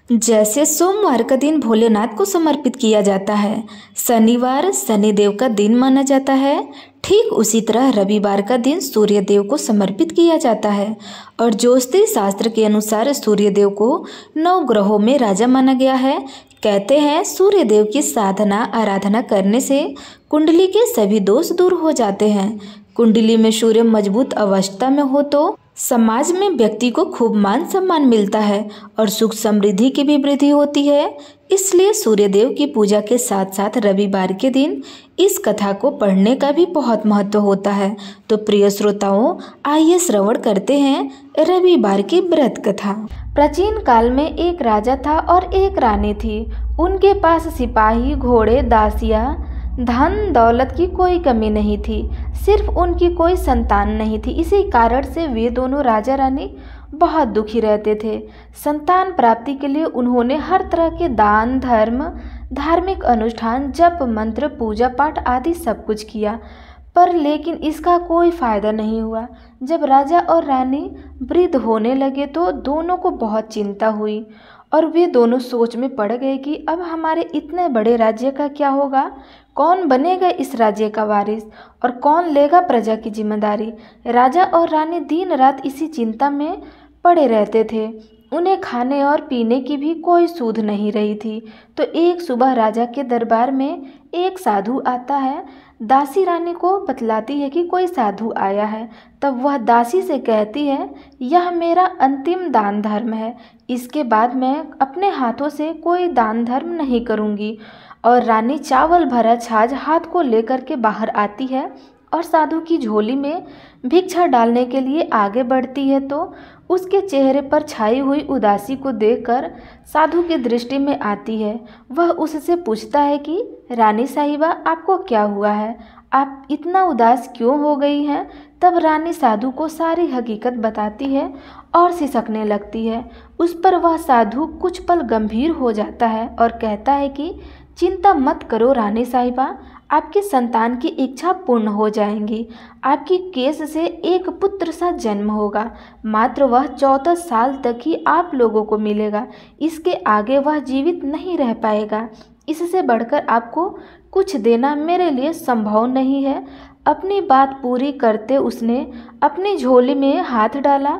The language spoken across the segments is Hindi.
जैसे सोमवार का दिन भोलेनाथ को समर्पित किया जाता है, शनिवार शनिदेव का दिन माना जाता है, ठीक उसी तरह रविवार का दिन सूर्यदेव को समर्पित किया जाता है। और ज्योतिष शास्त्र के अनुसार सूर्यदेव को 9 ग्रहों में राजा माना गया है। कहते हैं सूर्यदेव की साधना आराधना करने से कुंडली के सभी दोष दूर हो जाते हैं। कुंडली में सूर्य मजबूत अवस्था में हो तो समाज में व्यक्ति को खूब मान सम्मान मिलता है और सुख समृद्धि की भी वृद्धि होती है। इसलिए सूर्यदेव की पूजा के साथ साथ रविवार के दिन इस कथा को पढ़ने का भी बहुत महत्व होता है। तो प्रिय श्रोताओं, आइए श्रवण करते हैं रविवार की व्रत कथा। प्राचीन काल में एक राजा था और एक रानी थी। उनके पास सिपाही, घोड़े, दासियां, धन दौलत की कोई कमी नहीं थी। सिर्फ उनकी कोई संतान नहीं थी। इसी कारण से वे दोनों राजा रानी बहुत दुखी रहते थे। संतान प्राप्ति के लिए उन्होंने हर तरह के दान धर्म, धार्मिक अनुष्ठान, जप मंत्र, पूजा पाठ आदि सब कुछ किया, पर लेकिन इसका कोई फायदा नहीं हुआ। जब राजा और रानी वृद्ध होने लगे तो दोनों को बहुत चिंता हुई और वे दोनों सोच में पड़ गए कि अब हमारे इतने बड़े राज्य का क्या होगा, कौन बनेगा इस राज्य का वारिस और कौन लेगा प्रजा की जिम्मेदारी। राजा और रानी दिन रात इसी चिंता में पड़े रहते थे। उन्हें खाने और पीने की भी कोई सूध नहीं रही थी। तो एक सुबह राजा के दरबार में एक साधु आता है। दासी रानी को बतलाती है कि कोई साधु आया है। तब वह दासी से कहती है, यह मेरा अंतिम दान धर्म है, इसके बाद मैं अपने हाथों से कोई दान धर्म नहीं करूँगी। और रानी चावल भरा छाछ हाथ को लेकर के बाहर आती है और साधु की झोली में भिक्षा डालने के लिए आगे बढ़ती है। तो उसके चेहरे पर छाई हुई उदासी को देखकर साधु की दृष्टि में आती है। वह उससे पूछता है कि रानी साहिबा, आपको क्या हुआ है, आप इतना उदास क्यों हो गई हैं। तब रानी साधु को सारी हकीकत बताती है और सिसकने लगती है। उस पर वह साधु कुछ पल गंभीर हो जाता है और कहता है कि चिंता मत करो रानी साहिबा, आपकी संतान की इच्छा पूर्ण हो जाएंगी। आपकी केस से एक पुत्र सा जन्म होगा। मात्र वह 14 साल तक ही आप लोगों को मिलेगा। इसके आगे वह जीवित नहीं रह पाएगा। इससे बढ़कर आपको कुछ देना मेरे लिए संभव नहीं है। अपनी बात पूरी करते उसने अपनी झोली में हाथ डाला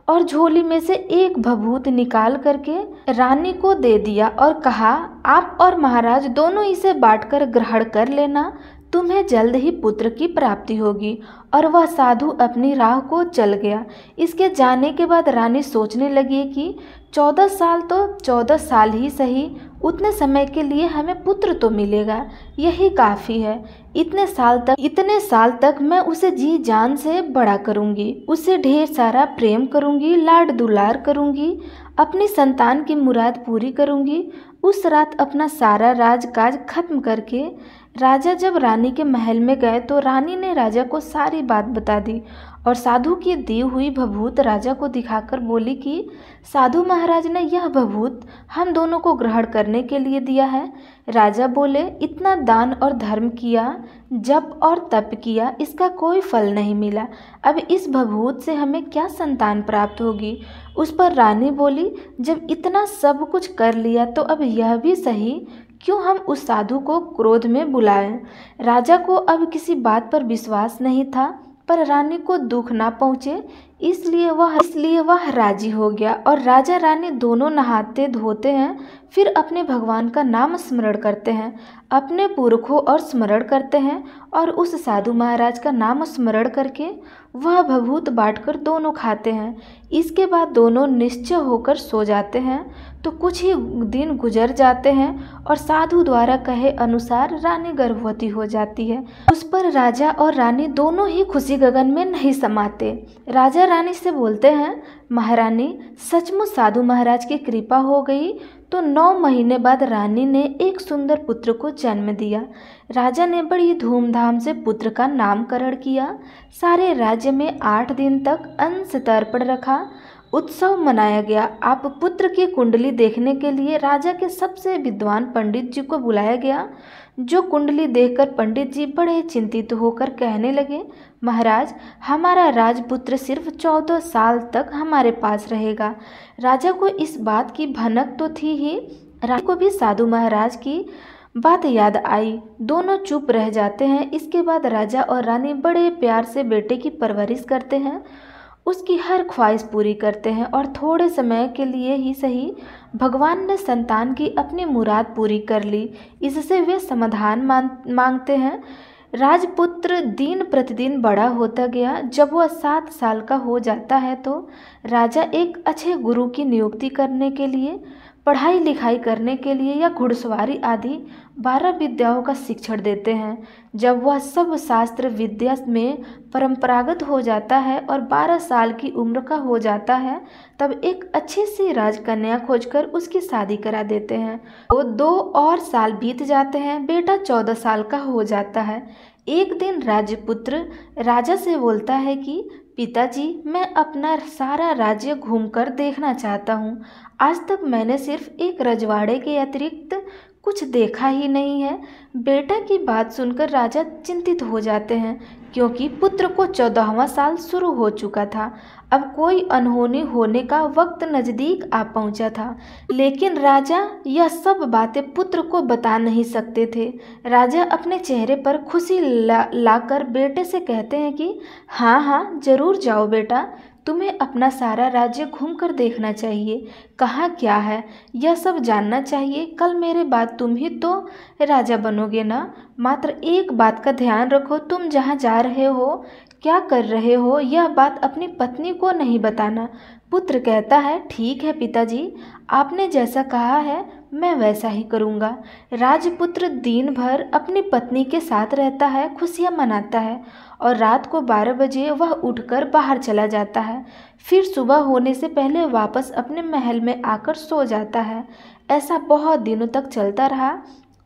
और झोली में से एक भभूत निकाल करके रानी को दे दिया और कहा, आप और महाराज दोनों इसे बांटकर ग्रहण कर लेना, तुम्हें जल्द ही पुत्र की प्राप्ति होगी। और वह साधु अपनी राह को चल गया। इसके जाने के बाद रानी सोचने लगी कि 14 साल तो 14 साल ही सही, उतने समय के लिए हमें पुत्र तो मिलेगा, यही काफ़ी है। इतने साल तक मैं उसे जी जान से बड़ा करूँगी, उसे ढेर सारा प्रेम करूँगी, लाड दुलार करूँगी, अपनी संतान की मुराद पूरी करूँगी। उस रात अपना सारा राजकाज खत्म करके राजा जब रानी के महल में गए तो रानी ने राजा को सारी बात बता दी और साधु की दी हुई भभूत राजा को दिखाकर बोली कि साधु महाराज ने यह भभूत हम दोनों को ग्रहण करने के लिए दिया है। राजा बोले, इतना दान और धर्म किया, जप और तप किया, इसका कोई फल नहीं मिला। अब इस भभूत से हमें क्या संतान प्राप्त होगी। उस पर रानी बोली, जब इतना सब कुछ कर लिया तो अब यह भी सही, क्यों हम उस साधु को क्रोध में बुलाएं। राजा को अब किसी बात पर विश्वास नहीं था, पर रानी को दुख ना पहुँचे इसलिए वह राजी हो गया। और राजा रानी दोनों नहाते धोते हैं, फिर अपने भगवान का नाम स्मरण करते हैं, अपने पुरखों और स्मरण करते हैं और उस साधु महाराज का नाम स्मरण करके वह भभूत बांटकर दोनों खाते हैं। इसके बाद दोनों निश्चय होकर सो जाते हैं। तो कुछ ही दिन गुजर जाते हैं और साधु द्वारा कहे अनुसार रानी गर्भवती हो जाती है। उस पर राजा और रानी दोनों ही खुशी गगन में नहीं समाते। राजा रानी से बोलते हैं, महारानी, सचमुच साधु महाराज की कृपा हो गई। तो 9 महीने बाद रानी ने एक सुंदर पुत्र को जन्म दिया। राजा ने बड़ी धूमधाम से पुत्र का नामकरण किया। सारे राज्य में 8 दिन तक अंश तर्पण रखा उत्सव मनाया गया। आप पुत्र की कुंडली देखने के लिए राजा के सबसे विद्वान पंडित जी को बुलाया गया। जो कुंडली देखकर पंडित जी बड़े चिंतित होकर कहने लगे, महाराज, हमारा राजपुत्र सिर्फ 14 साल तक हमारे पास रहेगा। राजा को इस बात की भनक तो थी ही, राजा को भी साधु महाराज की बात याद आई। दोनों चुप रह जाते हैं। इसके बाद राजा और रानी बड़े प्यार से बेटे की परवरिश करते हैं, उसकी हर ख्वाहिश पूरी करते हैं और थोड़े समय के लिए ही सही भगवान ने संतान की अपनी मुराद पूरी कर ली। इससे वे समाधान मांगते हैं। राजपुत्र दिन प्रतिदिन बड़ा होता गया। जब वह 7 साल का हो जाता है तो राजा एक अच्छे गुरु की नियुक्ति करने के लिए, पढ़ाई लिखाई करने के लिए या घुड़सवारी आदि 12 विद्याओं का शिक्षण देते हैं। जब वह सब शास्त्र विद्या में परंपरागत हो जाता है और 12 साल की उम्र का हो जाता है, तब एक अच्छी सी राजकन्या खोजकर उसकी शादी करा देते हैं। वो 2 और साल बीत जाते हैं। बेटा 14 साल का हो जाता है। एक दिन राजपुत्र राजा से बोलता है कि पिताजी, मैं अपना सारा राज्य घूमकर देखना चाहता हूँ। आज तक मैंने सिर्फ एक रजवाड़े के अतिरिक्त कुछ देखा ही नहीं है। बेटा की बात सुनकर राजा चिंतित हो जाते हैं, क्योंकि पुत्र को 14वां साल शुरू हो चुका था। अब कोई अनहोनी होने का वक्त नज़दीक आ पहुंचा था, लेकिन राजा यह सब बातें पुत्र को बता नहीं सकते थे। राजा अपने चेहरे पर खुशी लाकर बेटे से कहते हैं कि हाँ हाँ, जरूर जाओ बेटा, तुम्हें अपना सारा राज्य घूमकर देखना चाहिए। कहाँ क्या है यह सब जानना चाहिए। कल मेरे बाद तुम ही तो राजा बनोगे ना। मात्र एक बात का ध्यान रखो, तुम जहाँ जा रहे हो, क्या कर रहे हो, यह बात अपनी पत्नी को नहीं बताना। पुत्र कहता है, ठीक है पिताजी, आपने जैसा कहा है मैं वैसा ही करूँगा। राजपुत्र दिन भर अपनी पत्नी के साथ रहता है, खुशियाँ मनाता है और रात को 12 बजे वह उठकर बाहर चला जाता है। फिर सुबह होने से पहले वापस अपने महल में आकर सो जाता है। ऐसा बहुत दिनों तक चलता रहा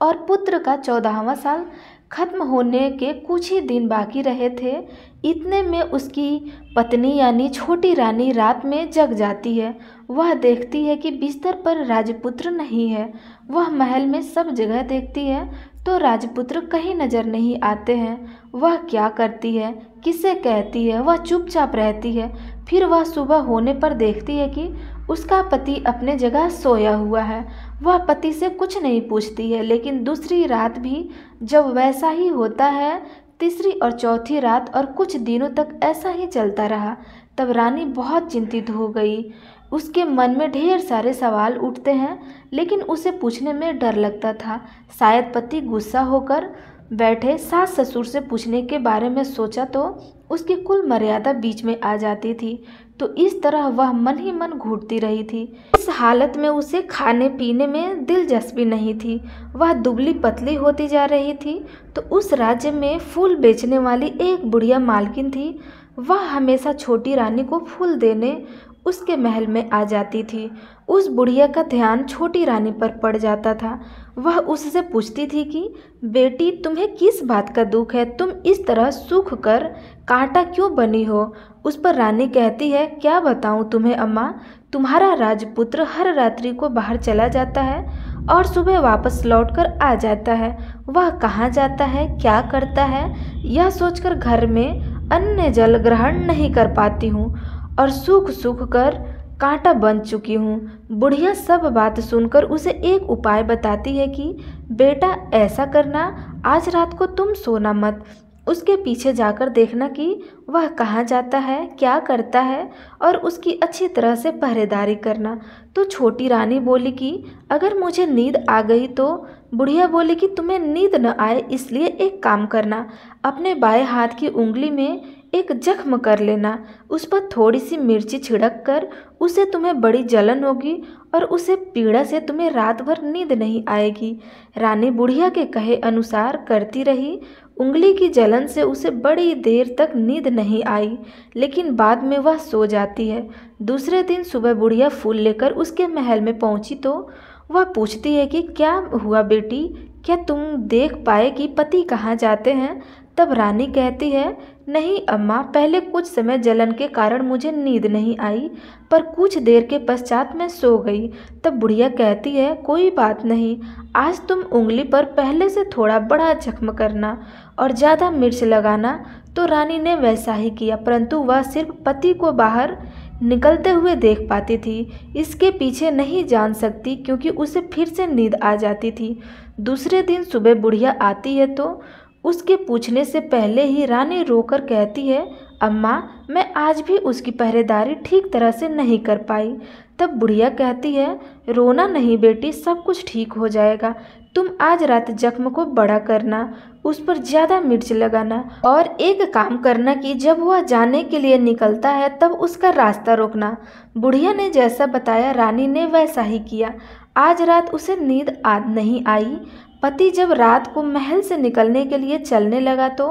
और पुत्र का 14वां साल खत्म होने के कुछ ही दिन बाकी रहे थे। इतने में उसकी पत्नी यानी छोटी रानी रात में जग जाती है। वह देखती है कि बिस्तर पर राजपुत्र नहीं है। वह महल में सब जगह देखती है तो राजपुत्र कहीं नजर नहीं आते हैं। वह क्या करती है, किसे कहती है, वह चुपचाप रहती है। फिर वह सुबह होने पर देखती है कि उसका पति अपने जगह सोया हुआ है। वह पति से कुछ नहीं पूछती है, लेकिन दूसरी रात भी जब वैसा ही होता है, तीसरी और चौथी रात और कुछ दिनों तक ऐसा ही चलता रहा। तब रानी बहुत चिंतित हो गई। उसके मन में ढेर सारे सवाल उठते हैं, लेकिन उसे पूछने में डर लगता था। शायद पति गुस्सा होकर बैठे सास ससुर से पूछने के बारे में सोचा तो उसकी कुल मर्यादा बीच में आ जाती थी। तो इस तरह वह मन ही मन घूरती रही थी। इस हालत में उसे खाने पीने में दिलचस्पी नहीं थी। वह दुबली पतली होती जा रही थी। तो उस राज्य में फूल बेचने वाली एक बुढ़िया मालकिन थी। वह हमेशा छोटी रानी को फूल देने उसके महल में आ जाती थी। उस बुढ़िया का ध्यान छोटी रानी पर पड़ जाता था। वह उससे पूछती थी कि बेटी, तुम्हें किस बात का दुख है, तुम इस तरह सूख कर कांटा क्यों बनी हो। उस पर रानी कहती है, क्या बताऊं तुम्हें अम्मा, तुम्हारा राजपुत्र हर रात्रि को बाहर चला जाता है और सुबह वापस लौटकर आ जाता है। वह कहाँ जाता है, क्या करता है, यह सोचकर घर में अन्न जल ग्रहण नहीं कर पाती हूँ और सूख सूख कर कांटा बन चुकी हूँ। बुढ़िया सब बात सुनकर उसे एक उपाय बताती है कि बेटा ऐसा करना, आज रात को तुम सोना मत, उसके पीछे जाकर देखना कि वह कहाँ जाता है, क्या करता है और उसकी अच्छी तरह से पहरेदारी करना। तो छोटी रानी बोली कि अगर मुझे नींद आ गई तो। बुढ़िया बोली कि तुम्हें नींद न आए इसलिए एक काम करना, अपने बाएं हाथ की उंगली में एक जख्म कर लेना, उस पर थोड़ी सी मिर्ची छिड़क कर, उसे तुम्हें बड़ी जलन होगी और उसे पीड़ा से तुम्हें रात भर नींद नहीं आएगी। रानी बुढ़िया के कहे अनुसार करती रही। उंगली की जलन से उसे बड़ी देर तक नींद नहीं आई, लेकिन बाद में वह सो जाती है। दूसरे दिन सुबह बुढ़िया फूल लेकर उसके महल में पहुंची तो वह पूछती है कि क्या हुआ बेटी, क्या तुम देख पाए कि पति कहाँ जाते हैं। तब रानी कहती है, नहीं अम्मा, पहले कुछ समय जलन के कारण मुझे नींद नहीं आई, पर कुछ देर के पश्चात मैं सो गई। तब बुढ़िया कहती है, कोई बात नहीं, आज तुम उंगली पर पहले से थोड़ा बड़ा जख्म करना और ज़्यादा मिर्च लगाना। तो रानी ने वैसा ही किया, परंतु वह सिर्फ पति को बाहर निकलते हुए देख पाती थी, इसके पीछे नहीं जान सकती, क्योंकि उसे फिर से नींद आ जाती थी। दूसरे दिन सुबह बुढ़िया आती है तो उसके पूछने से पहले ही रानी रोकर कहती है, अम्मा, मैं आज भी उसकी पहरेदारी ठीक तरह से नहीं कर पाई। तब बुढ़िया कहती है, रोना नहीं बेटी, सब कुछ ठीक हो जाएगा। तुम आज रात जख्म को बड़ा करना, उस पर ज़्यादा मिर्च लगाना और एक काम करना कि जब वह जाने के लिए निकलता है तब उसका रास्ता रोकना। बुढ़िया ने जैसा बताया रानी ने वैसा ही किया। आज रात उसे नींद नहीं आई। पति जब रात को महल से निकलने के लिए चलने लगा तो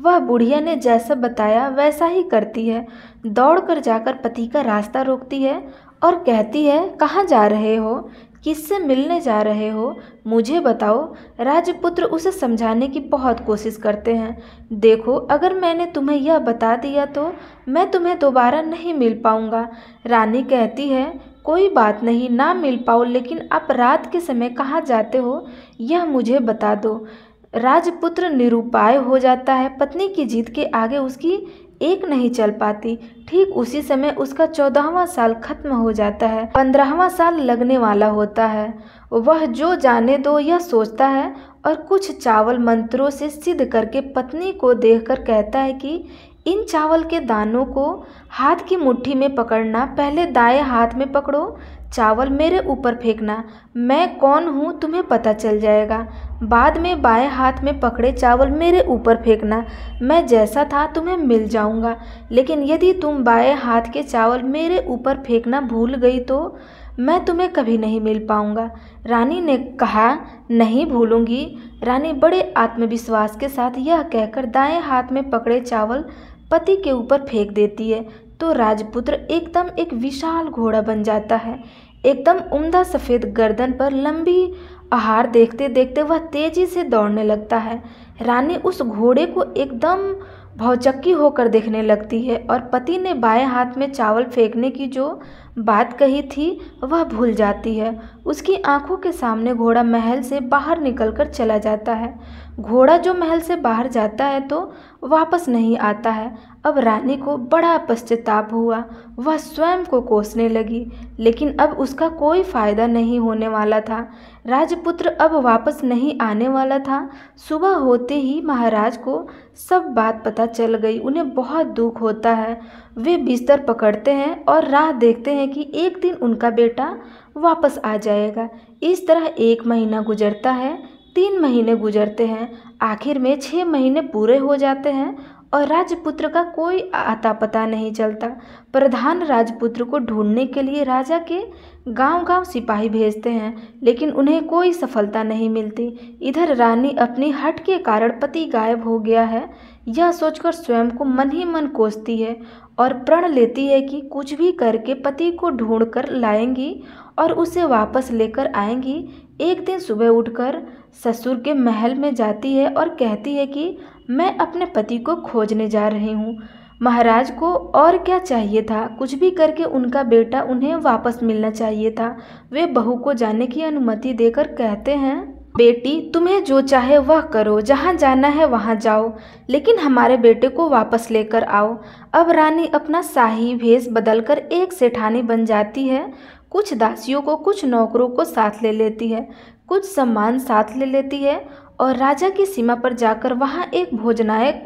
वह बुढ़िया ने जैसा बताया वैसा ही करती है। दौड़कर जाकर पति का रास्ता रोकती है और कहती है, कहाँ जा रहे हो, किससे मिलने जा रहे हो, मुझे बताओ। राजपुत्र उसे समझाने की बहुत कोशिश करते हैं। देखो, अगर मैंने तुम्हें यह बता दिया तो मैं तुम्हें दोबारा नहीं मिल पाऊंगा। रानी कहती है, कोई बात नहीं, ना मिल पाओ, लेकिन आप रात के समय कहाँ जाते हो यह मुझे बता दो। राजपुत्र निरुपाय हो जाता है। पत्नी की जिद के आगे उसकी एक नहीं चल पाती। ठीक उसी समय उसका 14वां साल खत्म हो जाता है। 15वां साल लगने वाला होता है। वह जो जाने दो यह सोचता है और कुछ चावल मंत्रों से सिद्ध करके पत्नी को देखकर कहता है कि इन चावल के दानों को हाथ की मुट्ठी में पकड़ना, पहले दाएं हाथ में पकड़ो, चावल मेरे ऊपर फेंकना, मैं कौन हूँ तुम्हें पता चल जाएगा। बाद में बाएं हाथ में पकड़े चावल मेरे ऊपर फेंकना, मैं जैसा था तुम्हें मिल जाऊंगा। लेकिन यदि तुम बाएं हाथ के चावल मेरे ऊपर फेंकना भूल गई तो मैं तुम्हें कभी नहीं मिल पाऊंगा। रानी ने कहा, नहीं भूलूंगी। रानी बड़े आत्मविश्वास के साथ यह कहकर दाएं हाथ में पकड़े चावल पति के ऊपर फेंक देती है तो राजपुत्र एकदम एक विशाल घोड़ा बन जाता है। एकदम उम्दा सफ़ेद गर्दन पर लंबी आहार देखते देखते वह तेजी से दौड़ने लगता है। रानी उस घोड़े को एकदम भौचक्की होकर देखने लगती है और पति ने बाएं हाथ में चावल फेंकने की जो बात कही थी वह भूल जाती है। उसकी आंखों के सामने घोड़ा महल से बाहर निकलकर चला जाता है। घोड़ा जो महल से बाहर जाता है तो वापस नहीं आता है। अब रानी को बड़ा पश्चाताप हुआ। वह स्वयं को कोसने लगी, लेकिन अब उसका कोई फायदा नहीं होने वाला था। राजपुत्र अब वापस नहीं आने वाला था। सुबह होते ही महाराज को सब बात पता चल गई। उन्हें बहुत दुख होता है। वे बिस्तर पकड़ते हैं और राह देखते हैं कि एक दिन उनका बेटा वापस आ जाएगा। इस तरह 1 महीना गुजरता है, 3 महीने गुजरते हैं, आखिर में 6 महीने पूरे हो जाते हैं और राजपुत्र का कोई आता पता नहीं चलता। प्रधान राजपुत्र को ढूंढने के लिए राजा के गांव-गांव सिपाही भेजते हैं, लेकिन उन्हें कोई सफलता नहीं मिलती। इधर रानी अपनी हठ के कारण पति गायब हो गया है यह सोचकर स्वयं को मन ही मन कोसती है और प्रण लेती है कि कुछ भी करके पति को ढूंढ कर लाएंगी और उसे वापस लेकर आएंगी। एक दिन सुबह उठकर ससुर के महल में जाती है और कहती है कि मैं अपने पति को खोजने जा रही हूँ। महाराज को और क्या चाहिए था, कुछ भी करके उनका बेटा उन्हें वापस मिलना चाहिए था। वे बहू को जाने की अनुमति देकर कहते हैं, बेटी तुम्हें जो चाहे वह करो, जहाँ जाना है वहाँ जाओ, लेकिन हमारे बेटे को वापस लेकर आओ। अब रानी अपना शाही भेष बदलकर एक सेठानी बन जाती है। कुछ दासियों को, कुछ नौकरों को साथ ले लेती है, कुछ सामान साथ ले लेती है और राजा की सीमा पर जाकर वहाँ एक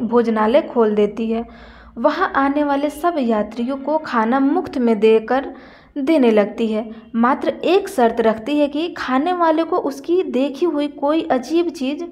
भोजनालय खोल देती है। वहाँ आने वाले सब यात्रियों को खाना मुफ्त में देने लगती है। मात्र एक शर्त रखती है कि खाने वाले को उसकी देखी हुई कोई अजीब चीज़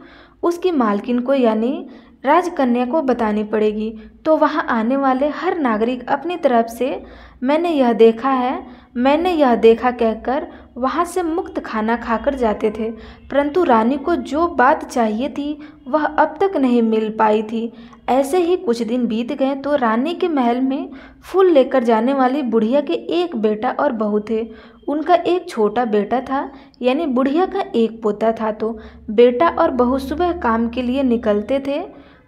उसकी मालकिन को यानी राजकन्या को बतानी पड़ेगी। तो वहाँ आने वाले हर नागरिक अपनी तरफ से मैंने यह देखा कहकर वहाँ से मुक्त खाना खाकर जाते थे। परंतु रानी को जो बात चाहिए थी वह अब तक नहीं मिल पाई थी। ऐसे ही कुछ दिन बीत गए तो रानी के महल में फूल लेकर जाने वाली बुढ़िया के एक बेटा और बहू थे। उनका एक छोटा बेटा था, यानी बुढ़िया का एक पोता था। तो बेटा और बहू सुबह काम के लिए निकलते थे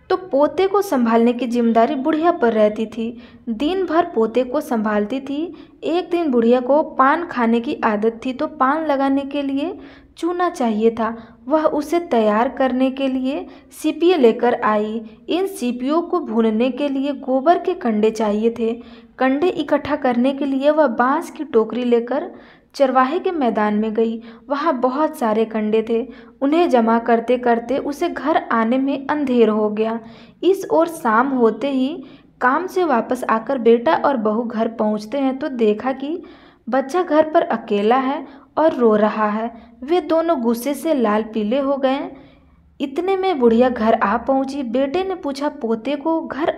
तो पोते को संभालने की जिम्मेदारी बुढ़िया पर रहती थी। दिन भर पोते को संभालती थी। एक दिन बुढ़िया को पान खाने की आदत थी, तो पान लगाने के लिए चूना चाहिए था। वह उसे तैयार करने के लिए सीपियाँ लेकर आई। इन सीपियों को भूनने के लिए गोबर के कंडे चाहिए थे। कंडे इकट्ठा करने के लिए वह बांस की टोकरी लेकर चरवाहे के मैदान में गई। वहाँ बहुत सारे कंडे थे। उन्हें जमा करते करते उसे घर आने में अंधेर हो गया। इस ओर शाम होते ही काम से वापस आकर बेटा और बहू घर पहुँचते हैं तो देखा कि बच्चा घर पर अकेला है और रो रहा है। वे दोनों गुस्से से लाल पीले हो गए। इतने में बुढ़िया घर आ पहुंची। बेटे ने पूछा, पोते को घर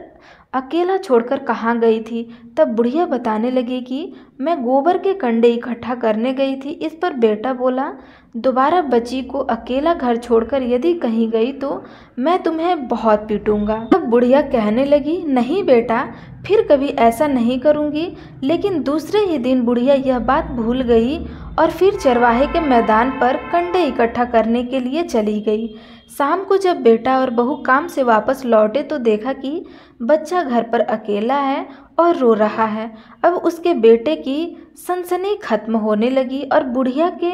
अकेला छोड़कर कहाँ गई थी? तब बुढ़िया बताने लगी कि मैं गोबर के कंडे इकट्ठा करने गई थी। इस पर बेटा बोला, दोबारा बच्ची को अकेला घर छोड़कर यदि कहीं गई तो मैं तुम्हें बहुत पीटूंगा। तब बुढ़िया कहने लगी, नहीं बेटा, फिर कभी ऐसा नहीं करूँगी। लेकिन दूसरे ही दिन बुढ़िया यह बात भूल गई और फिर चरवाहे के मैदान पर कंडे इकट्ठा करने के लिए चली गई। शाम को जब बेटा और बहू काम से वापस लौटे तो देखा कि बच्चा घर पर अकेला है और रो रहा है। अब उसके बेटे की सनसनी खत्म होने लगी और बुढ़िया के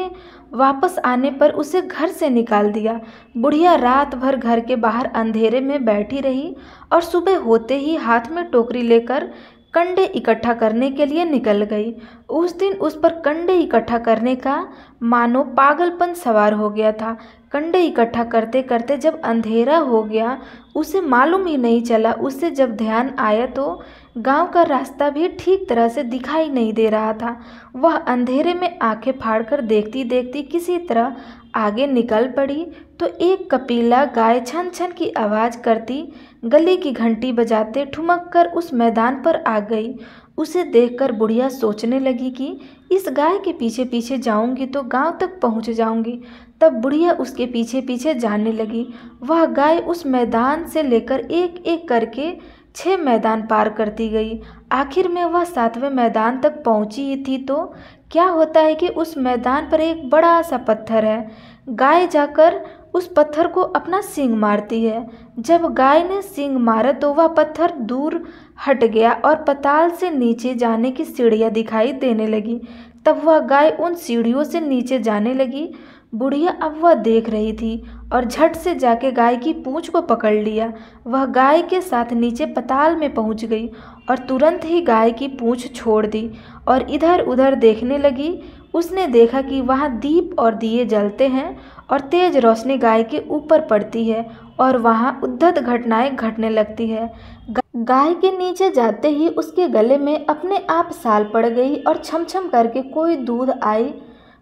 वापस आने पर उसे घर से निकाल दिया। बुढ़िया रात भर घर के बाहर अंधेरे में बैठी रही और सुबह होते ही हाथ में टोकरी लेकर कंडे इकट्ठा करने के लिए निकल गई। उस दिन उस पर कंडे इकट्ठा करने का मानो पागलपन सवार हो गया था। कंडे इकट्ठा करते करते जब अंधेरा हो गया, उसे मालूम ही नहीं चला। उससे जब ध्यान आया तो गांव का रास्ता भी ठीक तरह से दिखाई नहीं दे रहा था। वह अंधेरे में आंखें फाड़कर देखती देखती किसी तरह आगे निकल पड़ी तो एक कपिला गाय छन छन की आवाज़ करती गली की घंटी बजाते ठुमक कर उस मैदान पर आ गई। उसे देखकर बुढ़िया सोचने लगी कि इस गाय के पीछे पीछे जाऊंगी तो गांव तक पहुंच जाऊंगी। तब बुढ़िया उसके पीछे पीछे जाने लगी। वह गाय उस मैदान से लेकर एक एक करके 6 मैदान पार करती गई। आखिर में वह 7वें मैदान तक पहुंची ही थी तो क्या होता है कि उस मैदान पर एक बड़ा सा पत्थर है। गाय जाकर उस पत्थर को अपना सींग मारती है। जब गाय ने सींग मारा तो वह पत्थर दूर हट गया और पाताल से नीचे जाने की सीढ़ियाँ दिखाई देने लगी। तब वह गाय उन सीढ़ियों से नीचे जाने लगी। बुढ़िया अब वह देख रही थी और झट से जाके गाय की पूंछ को पकड़ लिया। वह गाय के साथ नीचे पाताल में पहुंच गई और तुरंत ही गाय की पूंछ छोड़ दी और इधर उधर देखने लगी। उसने देखा कि वहाँ दीप और दिए जलते हैं और तेज रोशनी गाय के ऊपर पड़ती है और वहाँ उद्भट घटनाएं घटने लगती है। गाय के नीचे जाते ही उसके गले में अपने आप साल पड़ गई और छम छम करके कोई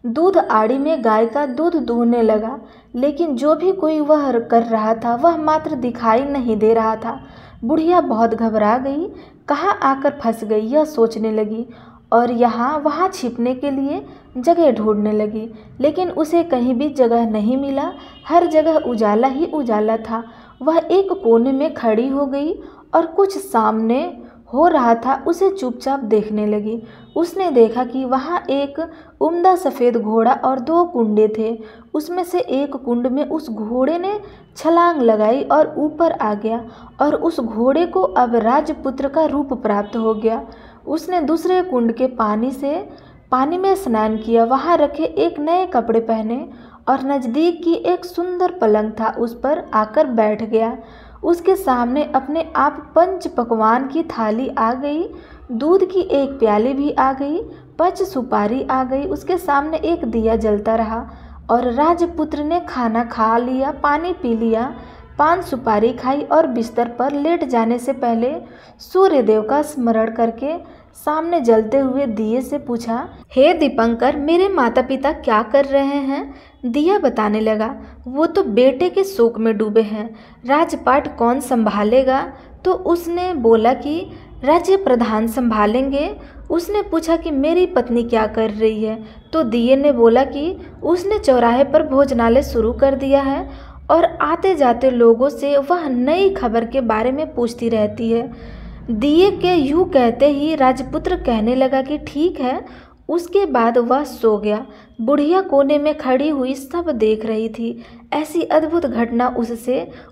दूध आड़ी में गाय का दूध दूहने लगा। लेकिन जो भी कोई वह कर रहा था वह मात्र दिखाई नहीं दे रहा था। बुढ़िया बहुत घबरा गई, कहाँ आकर फंस गई यह सोचने लगी और यहाँ वहाँ छिपने के लिए जगह ढूंढने लगी। लेकिन उसे कहीं भी जगह नहीं मिला। हर जगह उजाला ही उजाला था। वह एक कोने में खड़ी हो गई और कुछ सामने हो रहा था उसे चुपचाप देखने लगी। उसने देखा कि वहाँ एक उम्दा सफ़ेद घोड़ा और 2 कुंडे थे। उसमें से एक कुंड में उस घोड़े ने छलांग लगाई और ऊपर आ गया और उस घोड़े को अब राजपुत्र का रूप प्राप्त हो गया। उसने दूसरे कुंड के पानी में स्नान किया। वहाँ रखे एक नए कपड़े पहने और नज़दीक की एक सुंदर पलंग था उस पर आकर बैठ गया। उसके सामने अपने आप 5 पकवान की थाली आ गई, दूध की एक प्याली भी आ गई, 5 सुपारी आ गई। उसके सामने एक दिया जलता रहा और राजपुत्र ने खाना खा लिया, पानी पी लिया, 5 सुपारी खाई और बिस्तर पर लेट जाने से पहले सूर्यदेव का स्मरण करके सामने जलते हुए दिए से पूछा, हे दीपंकर, मेरे माता पिता क्या कर रहे हैं? दिया बताने लगा, वो तो बेटे के शोक में डूबे हैं, राजपाट कौन संभालेगा? तो उसने बोला कि राज्य प्रधान संभालेंगे। उसने पूछा कि मेरी पत्नी क्या कर रही है? तो दिए ने बोला कि उसने चौराहे पर भोजनालय शुरू कर दिया है और आते जाते लोगों से वह नई खबर के बारे में पूछती रहती है। दिए के यूँ कहते ही राजपुत्र कहने लगा कि ठीक है, उसके बाद वह सो गया। बुढ़िया कोने में खड़ी हुई सब देख रही थी। ऐसी अद्भुत घटना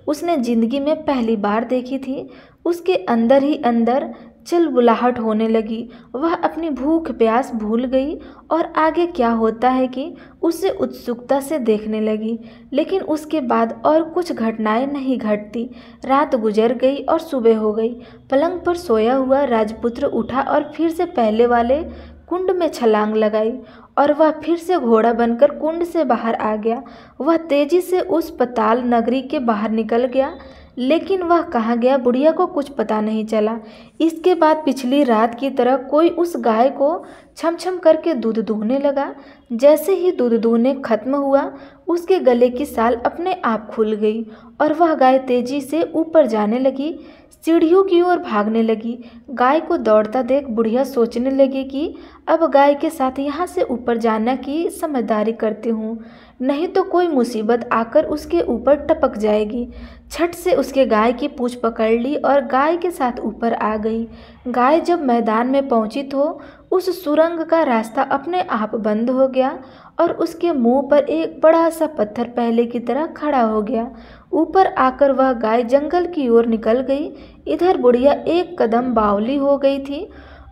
उसने जिंदगी में पहली बार देखी थी। उसके अंदर ही अंदर चिलबुलाहट होने लगी। वह अपनी भूख प्यास भूल गई और आगे क्या होता है कि उसे उत्सुकता से देखने लगी। लेकिन उसके बाद और कुछ घटनाएं नहीं घटती। रात गुजर गई और सुबह हो गई। पलंग पर सोया हुआ राजपुत्र उठा और फिर से पहले वाले कुंड में छलांग लगाई और वह फिर से घोड़ा बनकर कुंड से बाहर आ गया। वह तेजी से उस पाताल नगरी के बाहर निकल गया, लेकिन वह कहाँ गया बुढ़िया को कुछ पता नहीं चला। इसके बाद पिछली रात की तरह कोई उस गाय को छम छम करके दूध दूहने लगा। जैसे ही दूध दूहने खत्म हुआ, उसके गले की साल अपने आप खुल गई और वह गाय तेजी से ऊपर जाने लगी, सीढ़ियों की ओर भागने लगी। गाय को दौड़ता देख बुढ़िया सोचने लगी कि अब गाय के साथ यहाँ से ऊपर जाना की समझदारी करती हूँ, नहीं तो कोई मुसीबत आकर उसके ऊपर टपक जाएगी। झट से उसके गाय की पूंछ पकड़ ली और गाय के साथ ऊपर आ गई। गाय जब मैदान में पहुंची तो उस सुरंग का रास्ता अपने आप बंद हो गया और उसके मुंह पर एक बड़ा सा पत्थर पहले की तरह खड़ा हो गया। ऊपर आकर वह गाय जंगल की ओर निकल गई। इधर बुढ़िया एक कदम बावली हो गई थी।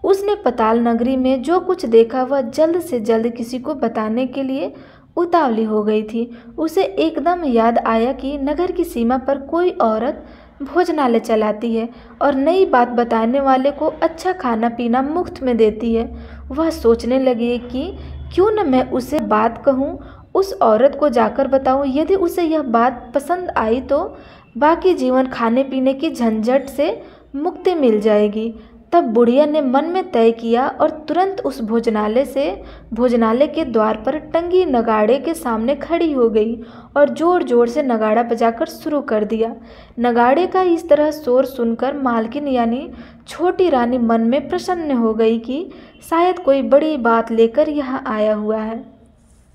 उसने पाताल नगरी में जो कुछ देखा वह जल्द से जल्द किसी को बताने के लिए उतावली हो गई थी। उसे एकदम याद आया कि नगर की सीमा पर कोई औरत भोजनालय चलाती है और नई बात बताने वाले को अच्छा खाना पीना मुफ्त में देती है। वह सोचने लगी कि क्यों न मैं उसे बात कहूँ, उस औरत को जाकर बताऊँ। यदि उसे यह बात पसंद आई तो बाकी जीवन खाने पीने की झंझट से मुक्ति मिल जाएगी। तब बुढ़िया ने मन में तय किया और तुरंत उस भोजनालय के द्वार पर टंगी नगाड़े के सामने खड़ी हो गई और जोर जोर से नगाड़ा बजाकर शुरू कर दिया। नगाड़े का इस तरह शोर सुनकर मालकिन यानी छोटी रानी मन में प्रसन्न हो गई कि शायद कोई बड़ी बात लेकर यहाँ आया हुआ है।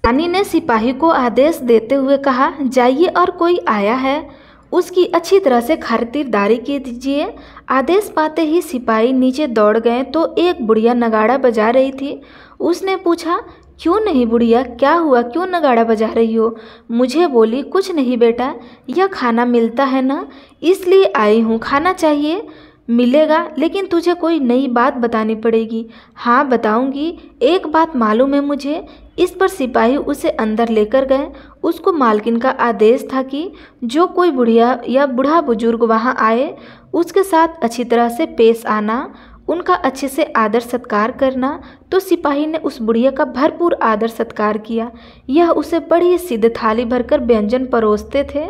रानी ने सिपाही को आदेश देते हुए कहा, जाइए और कोई आया है, उसकी अच्छी तरह से खातिरदारी कीजिए। आदेश पाते ही सिपाही नीचे दौड़ गए तो एक बुढ़िया नगाड़ा बजा रही थी। उसने पूछा, क्यों नहीं बुढ़िया, क्या हुआ, क्यों नगाड़ा बजा रही हो? मुझे बोली, कुछ नहीं बेटा, यह खाना मिलता है ना, इसलिए आई हूँ। खाना चाहिए? मिलेगा, लेकिन तुझे कोई नई बात बतानी पड़ेगी। हाँ बताऊंगी, एक बात मालूम है मुझे। इस पर सिपाही उसे अंदर लेकर गए। उसको मालकिन का आदेश था कि जो कोई बुढ़िया या बूढ़ा बुजुर्ग वहाँ आए उसके साथ अच्छी तरह से पेश आना, उनका अच्छे से आदर सत्कार करना। तो सिपाही ने उस बुढ़िया का भरपूर आदर सत्कार किया। यह उसे बड़ी सिद्ध थाली भरकर व्यंजन परोसते थे।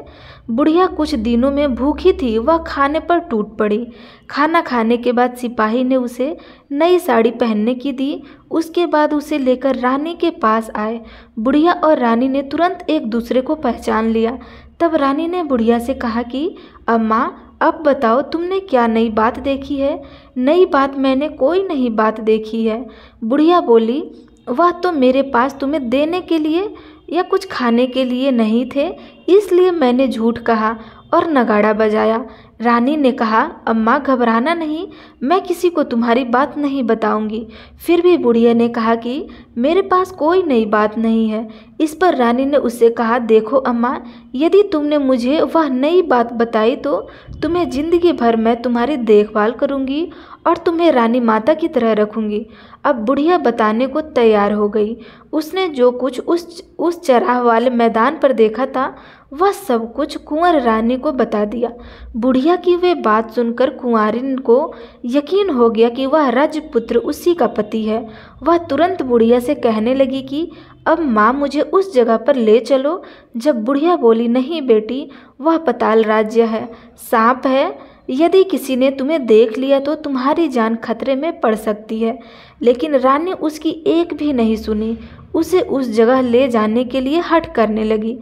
बुढ़िया कुछ दिनों में भूखी थी, वह खाने पर टूट पड़ी। खाना खाने के बाद सिपाही ने उसे नई साड़ी पहनने की दी। उसके बाद उसे लेकर रानी के पास आए। बुढ़िया और रानी ने तुरंत एक दूसरे को पहचान लिया। तब रानी ने बुढ़िया से कहा कि अम्मा, अब बताओ तुमने क्या नई बात देखी है? नई बात मैंने कोई नई बात देखी है। बुढ़िया बोली, वह तो मेरे पास तुम्हें देने के लिए या कुछ खाने के लिए नहीं थे, इसलिए मैंने झूठ कहा और नगाड़ा बजाया। रानी ने कहा, अम्मा घबराना नहीं, मैं किसी को तुम्हारी बात नहीं बताऊंगी। फिर भी बुढ़िया ने कहा कि मेरे पास कोई नई बात नहीं है। इस पर रानी ने उससे कहा, देखो अम्मा, यदि तुमने मुझे वह नई बात बताई तो तुम्हें जिंदगी भर मैं तुम्हारी देखभाल करूंगी और तुम्हें रानी माता की तरह रखूंगी। अब बुढ़िया बताने को तैयार हो गई। उसने जो कुछ उस चराह वाले मैदान पर देखा था वह सब कुछ कुंवर रानी को बता दिया। बुढ़िया की वे बात सुनकर कुंवारिन को यकीन हो गया कि वह राजपुत्र उसी का पति है। वह तुरंत बुढ़िया से कहने लगी कि अब माँ मुझे उस जगह पर ले चलो। जब बुढ़िया बोली, नहीं बेटी, वह पाताल राज्य है, सांप है, यदि किसी ने तुम्हें देख लिया तो तुम्हारी जान खतरे में पड़ सकती है। लेकिन रानी उसकी एक भी नहीं सुनी, उसे उस जगह ले जाने के लिए हठ करने लगी।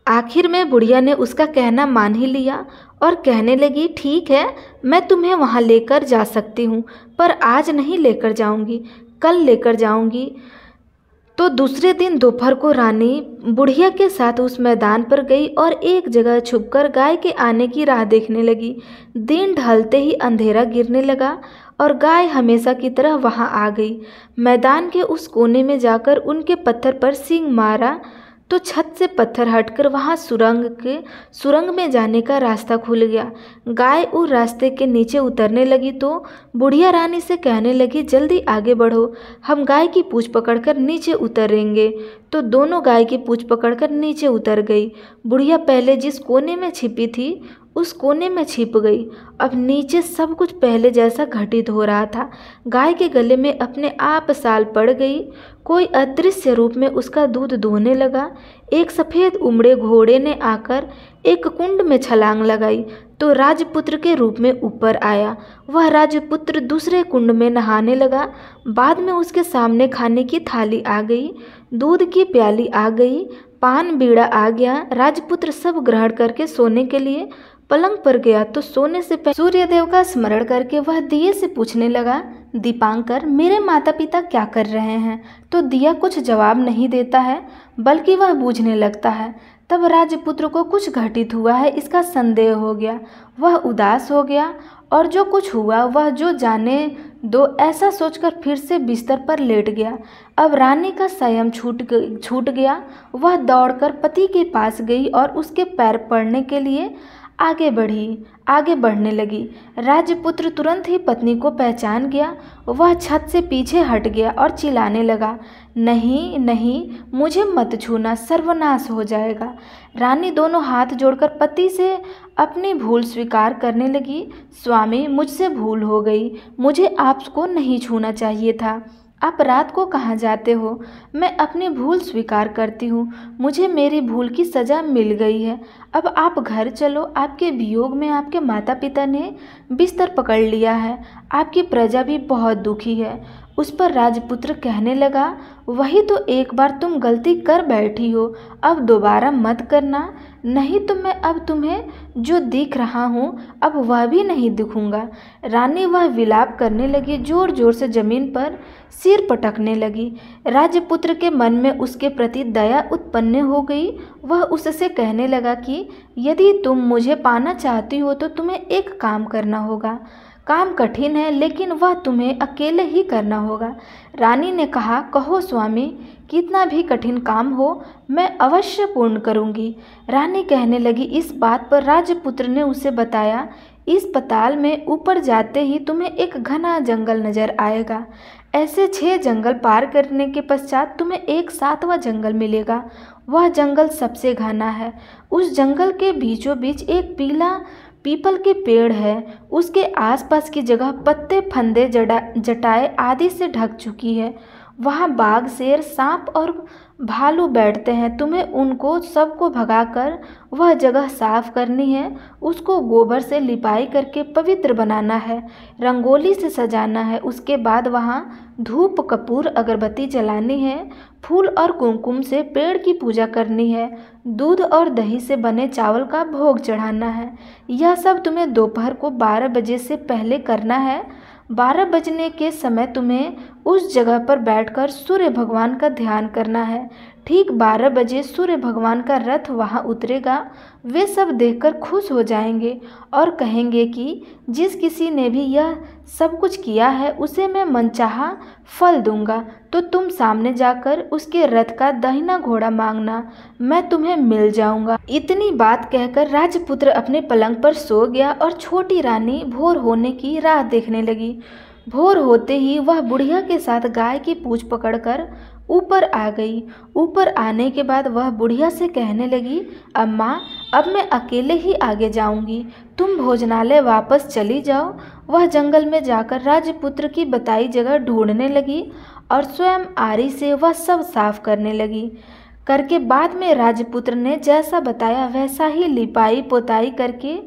आखिर में बुढ़िया ने उसका कहना मान ही लिया और कहने लगी, ठीक है, मैं तुम्हें वहाँ लेकर जा सकती हूँ, पर आज नहीं लेकर जाऊँगी, कल लेकर जाऊँगी। तो दूसरे दिन दोपहर को रानी बुढ़िया के साथ उस मैदान पर गई और एक जगह छुपकर गाय के आने की राह देखने लगी। दिन ढलते ही अंधेरा गिरने लगा और गाय हमेशा की तरह वहां आ गई। मैदान के उस कोने में जाकर उनके पत्थर पर सींग मारा तो छत से पत्थर हटकर वहां सुरंग में जाने का रास्ता खुल गया। गाय उस रास्ते के नीचे उतरने लगी तो बुढ़िया रानी से कहने लगी, जल्दी आगे बढ़ो, हम गाय की पूंछ पकड़कर नीचे उतरेंगे। तो दोनों गाय की पूंछ पकड़कर नीचे उतर गई। बुढ़िया पहले जिस कोने में छिपी थी उस कोने में छिप गई। अब नीचे सब कुछ पहले जैसा घटित हो रहा था। गाय के गले में अपने आप साल पड़ गई। कोई अदृश्य रूप में उसका दूध दोहने लगा। एक सफ़ेद उमड़े घोड़े ने आकर एक कुंड में छलांग लगाई तो राजपुत्र के रूप में ऊपर आया। वह राजपुत्र दूसरे कुंड में नहाने लगा। बाद में उसके सामने खाने की थाली आ गई, दूध की प्याली आ गई, पान बीड़ा आ गया। राजपुत्र सब ग्रहण करके सोने के लिए पलंग पर गया तो सोने से पहले सूर्यदेव का स्मरण करके वह दिए से पूछने लगा, दीपांकर, मेरे माता पिता क्या कर रहे हैं? तो दिया कुछ जवाब नहीं देता है बल्कि वह बूझने लगता है। तब राजपुत्र को कुछ घटित हुआ है इसका संदेह हो गया। वह उदास हो गया और जो कुछ हुआ वह जो जाने दो ऐसा सोचकर फिर से बिस्तर पर लेट गया। अब रानी का संयम छूट गया। वह दौड़कर पति के पास गई और उसके पैर पड़ने के लिए आगे बढ़ने लगी। राजपुत्र तुरंत ही पत्नी को पहचान गया। वह छत से पीछे हट गया और चिल्लाने लगा, नहीं नहीं, मुझे मत छूना, सर्वनाश हो जाएगा। रानी दोनों हाथ जोड़कर पति से अपनी भूल स्वीकार करने लगी। स्वामी, मुझसे भूल हो गई, मुझे आपको नहीं छूना चाहिए था। आप रात को कहाँ जाते हो? मैं अपनी भूल स्वीकार करती हूँ, मुझे मेरी भूल की सज़ा मिल गई है। अब आप घर चलो, आपके वियोग में आपके माता पिता ने बिस्तर पकड़ लिया है, आपकी प्रजा भी बहुत दुखी है। उस पर राजपुत्र कहने लगा, वही तो एक बार तुम गलती कर बैठी हो, अब दोबारा मत करना, नहीं तो मैं अब तुम्हें जो दिख रहा हूँ अब वह भी नहीं दिखूंगा। रानी वह विलाप करने लगी, जोर जोर से जमीन पर सिर पटकने लगी। राजपुत्र के मन में उसके प्रति दया उत्पन्न हो गई। वह उससे कहने लगा कि यदि तुम मुझे पाना चाहती हो तो तुम्हें एक काम करना होगा। काम कठिन है लेकिन वह तुम्हें अकेले ही करना होगा। रानी ने कहा, कहो स्वामी, कितना भी कठिन काम हो मैं अवश्य पूर्ण करूंगी। रानी कहने लगी, इस बात पर राजपुत्र ने उसे बताया, इस पताल में ऊपर जाते ही तुम्हें एक घना जंगल नजर आएगा। ऐसे 6 जंगल पार करने के पश्चात तुम्हें एक 7वां जंगल मिलेगा। वह जंगल सबसे घना है। उस जंगल के बीचों बीच एक पीपल के पेड़ है। उसके आसपास की जगह पत्ते, फंदे, जटाएं आदि से ढक चुकी है। वहाँ बाघ, शेर, सांप और भालू बैठते हैं। तुम्हें उनको सबको भगाकर वह जगह साफ करनी है। उसको गोबर से लिपाई करके पवित्र बनाना है, रंगोली से सजाना है। उसके बाद वहाँ धूप, कपूर, अगरबत्ती जलानी है, फूल और कुमकुम से पेड़ की पूजा करनी है, दूध और दही से बने चावल का भोग चढ़ाना है। यह सब तुम्हें दोपहर को 12 बजे से पहले करना है। 12 बजने के समय तुम्हें उस जगह पर बैठकर सूर्य भगवान का ध्यान करना है। ठीक 12 बजे सूर्य भगवान का रथ वहां उतरेगा। वे सब देखकर खुश हो जाएंगे और कहेंगे कि जिस किसी ने भी यह सब कुछ किया है उसे मैं मनचाहा फल दूंगा। तो तुम सामने जाकर उसके रथ का दाहिना घोड़ा मांगना, मैं तुम्हें मिल जाऊंगा। इतनी बात कहकर राजपुत्र अपने पलंग पर सो गया और छोटी रानी भोर होने की राह देखने लगी। भोर होते ही वह बुढ़िया के साथ गाय की पूंछ पकड़कर ऊपर आ गई। ऊपर आने के बाद वह बुढ़िया से कहने लगी, अम्मा, अब मैं अकेले ही आगे जाऊंगी, तुम भोजनालय वापस चली जाओ। वह जंगल में जाकर राजपुत्र की बताई जगह ढूंढने लगी और स्वयं आरी से वह सब साफ करने लगी। करके बाद में राजपुत्र ने जैसा बताया वैसा ही लिपाई पोताई करके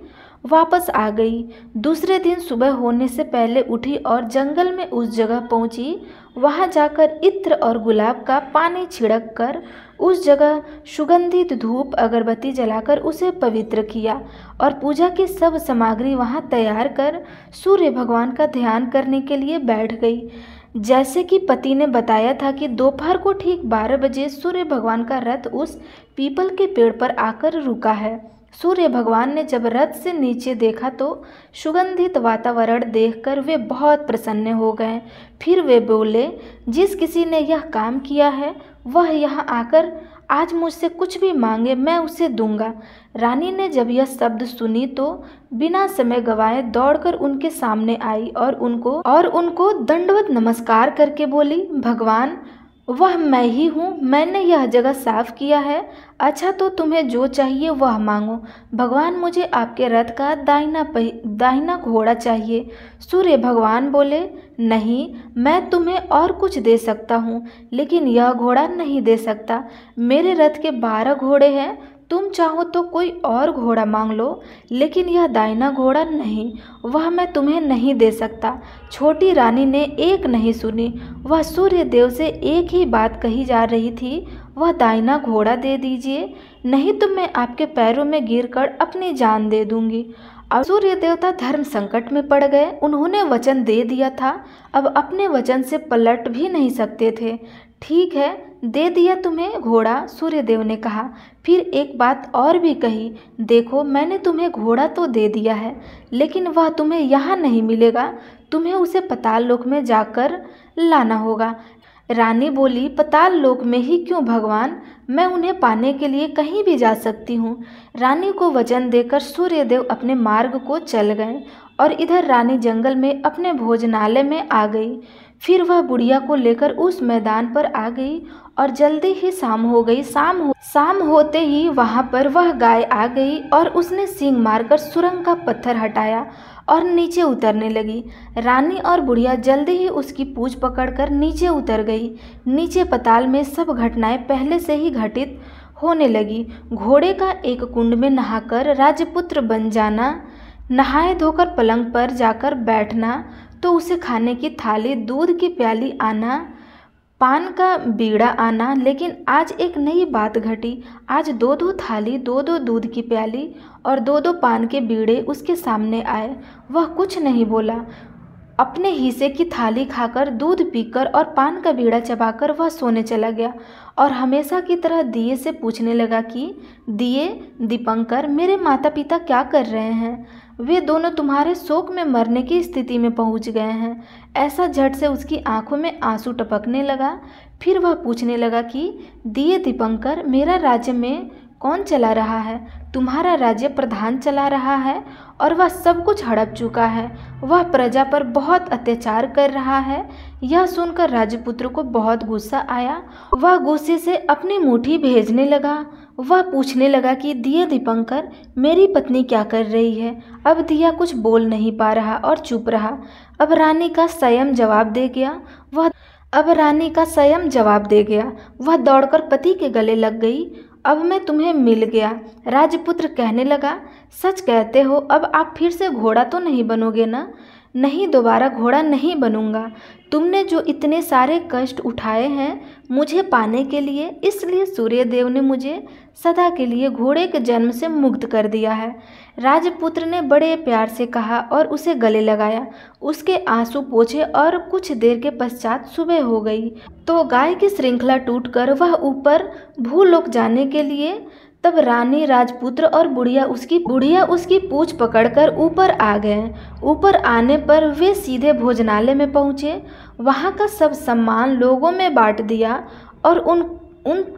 वापस आ गई। दूसरे दिन सुबह होने से पहले उठी और जंगल में उस जगह पहुंची। वहां जाकर इत्र और गुलाब का पानी छिड़क कर उस जगह सुगंधित धूप, अगरबत्ती जलाकर उसे पवित्र किया और पूजा की सब सामग्री वहां तैयार कर सूर्य भगवान का ध्यान करने के लिए बैठ गई। जैसे कि पति ने बताया था कि दोपहर को ठीक 12 बजे सूर्य भगवान का रथ उस पीपल के पेड़ पर आकर रुका है। सूर्य भगवान ने जब रथ से नीचे देखा तो सुगंधित वातावरण देखकर वे बहुत प्रसन्न हो गए। फिर वे बोले, जिस किसी ने यह काम किया है वह यहाँ आकर आज मुझसे कुछ भी मांगे मैं उसे दूंगा। रानी ने जब यह शब्द सुनी तो बिना समय गवाए दौड़कर उनके सामने आई और उनको दंडवत नमस्कार करके बोली, भगवान वह मैं ही हूँ, मैंने यह जगह साफ किया है। अच्छा तो तुम्हें जो चाहिए वह मांगो। भगवान मुझे आपके रथ का दाहिना घोड़ा चाहिए। सूर्य भगवान बोले, नहीं, मैं तुम्हें और कुछ दे सकता हूँ लेकिन यह घोड़ा नहीं दे सकता। मेरे रथ के 12 घोड़े हैं, तुम चाहो तो कोई और घोड़ा मांग लो लेकिन यह दाहिना घोड़ा नहीं, वह मैं तुम्हें नहीं दे सकता। छोटी रानी ने एक नहीं सुनी, वह सूर्य देव से एक ही बात कही जा रही थी, वह दाहिना घोड़ा दे दीजिए, नहीं तो मैं आपके पैरों में गिरकर अपनी जान दे दूंगी। अब सूर्य देवता धर्म संकट में पड़ गए। उन्होंने वचन दे दिया था, अब अपने वचन से पलट भी नहीं सकते थे। ठीक है, दे दिया तुम्हें घोड़ा, सूर्यदेव ने कहा। फिर एक बात और भी कही, देखो मैंने तुम्हें घोड़ा तो दे दिया है लेकिन वह तुम्हें यहाँ नहीं मिलेगा, तुम्हें उसे पाताल लोक में जाकर लाना होगा। रानी बोली, पाताल लोक में ही क्यों भगवान, मैं उन्हें पाने के लिए कहीं भी जा सकती हूँ। रानी को वचन देकर सूर्यदेव अपने मार्ग को चल गए और इधर रानी जंगल में अपने भोजनालय में आ गई। फिर वह बुढ़िया को लेकर उस मैदान पर आ गई और जल्दी ही शाम हो गई। शाम होते ही वहाँ पर वह गाय आ गई और उसने सींग मारकर सुरंग का पत्थर हटाया और नीचे उतरने लगी। रानी और बुढ़िया जल्दी ही उसकी पूंछ पकड़कर नीचे उतर गई। नीचे पाताल में सब घटनाएं पहले से ही घटित होने लगी। घोड़े का एक कुंड में नहाकर राजपुत्र बन जाना, नहाए धोकर पलंग पर जाकर बैठना, तो उसे खाने की थाली, दूध की प्याली आना, पान का बीड़ा आना। लेकिन आज एक नई बात घटी। आज 2-2 थाली, 2-2 दूध की प्याली और 2-2 पान के बीड़े उसके सामने आए। वह कुछ नहीं बोला। अपने हिस्से की थाली खाकर, दूध पीकर और पान का बीड़ा चबाकर वह सोने चला गया और हमेशा की तरह दिए से पूछने लगा कि दिए, दीपंकर, मेरे माता पिता क्या कर रहे हैं? वे दोनों तुम्हारे शोक में मरने की स्थिति में पहुंच गए हैं। ऐसा झट से उसकी आंखों में आंसू टपकने लगा। फिर वह पूछने लगा कि दिए, दीपंकर, मेरा राज्य में कौन चला रहा है? तुम्हारा राज्य प्रधान चला रहा है और वह सब कुछ हड़प चुका है। वह प्रजा पर बहुत अत्याचार कर रहा है। यह सुनकर राजपुत्र को बहुत गुस्सा आया। वह गुस्से से अपनी मुट्ठी भेजने लगा। वह पूछने लगा कि दिए, दीपंकर, मेरी पत्नी क्या कर रही है? अब दिया कुछ बोल नहीं पा रहा और चुप रहा। अब रानी का स्वयं जवाब दे गया। वह दौड़कर पति के गले लग गई। अब मैं तुम्हें मिल गया। राजपुत्र कहने लगा, सच कहते हो, अब आप फिर से घोड़ा तो नहीं बनोगे ना? नहीं, दोबारा घोड़ा नहीं बनूंगा। तुमने जो इतने सारे कष्ट उठाए हैं मुझे पाने के लिए, इसलिए सूर्यदेव ने मुझे सदा के लिए घोड़े के जन्म से मुक्त कर दिया है। राजपुत्र ने बड़े प्यार से कहा और उसे गले लगाया, उसके आंसू पोंछे और कुछ देर के पश्चात सुबह हो गई तो गाय की श्रृंखला टूटकर वह ऊपर भूलोक जाने के लिए। तब रानी, राजपुत्र और बुढ़िया उसकी पूंछ पकड़कर ऊपर आ गए। ऊपर आने पर वे सीधे भोजनालय में पहुँचे। वहाँ का सब सामान लोगों में बांट दिया और उन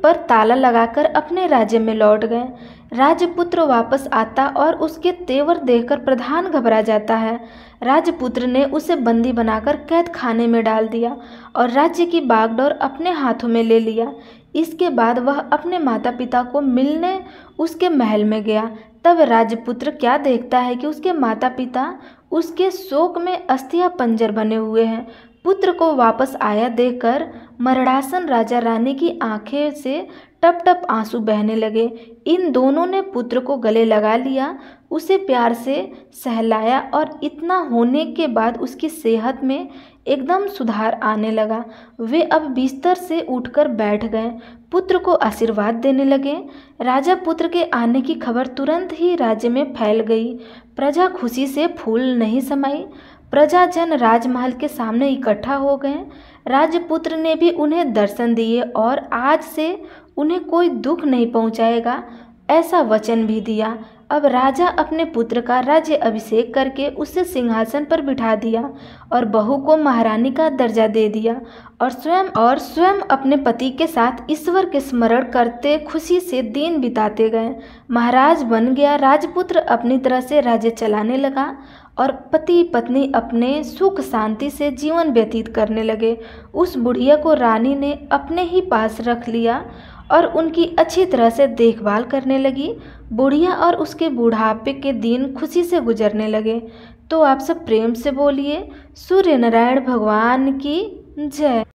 पर ताला लगाकर अपने राज्य में लौट गए। राजपुत्र वापस आता और उसके तेवर देखकर प्रधान घबरा जाता है। राजपुत्र ने उसे बंदी बनाकर कैद खाने में डाल दिया और राज्य की बागडोर अपने हाथों में ले लिया। इसके बाद वह अपने माता पिता को मिलने उसके महल में गया। तब राजपुत्र क्या देखता है कि उसके माता पिता उसके शोक में अस्थिया पंजर बने हुए हैं। पुत्र को वापस आया देखकर मरड़ासन राजा रानी की आंखें से टप टप आंसू बहने लगे। इन दोनों ने पुत्र को गले लगा लिया, उसे प्यार से सहलाया और इतना होने के बाद उसकी सेहत में एकदम सुधार आने लगा। वे अब बिस्तर से उठकर बैठ गए, पुत्र को आशीर्वाद देने लगे। राजा पुत्र के आने की खबर तुरंत ही राज्य में फैल गई। प्रजा खुशी से फूल नहीं समाई। प्रजाजन राजमहल के सामने इकट्ठा हो गए। राजपुत्र ने भी उन्हें दर्शन दिए और आज से उन्हें कोई दुख नहीं पहुंचाएगा, ऐसा वचन भी दिया। अब राजा अपने पुत्र का राज्य अभिषेक करके उसे सिंहासन पर बिठा दिया और बहू को महारानी का दर्जा दे दिया और स्वयं अपने पति के साथ ईश्वर के स्मरण करते खुशी से दिन बिताते गए। महाराज बन गया। राजपुत्र अपनी तरह से राज्य चलाने लगा और पति पत्नी अपने सुख शांति से जीवन व्यतीत करने लगे। उस बुढ़िया को रानी ने अपने ही पास रख लिया और उनकी अच्छी तरह से देखभाल करने लगी। बुढ़िया और उसके बुढ़ापे के दिन खुशी से गुजरने लगे। तो आप सब प्रेम से बोलिए सूर्य नारायण भगवान की जय।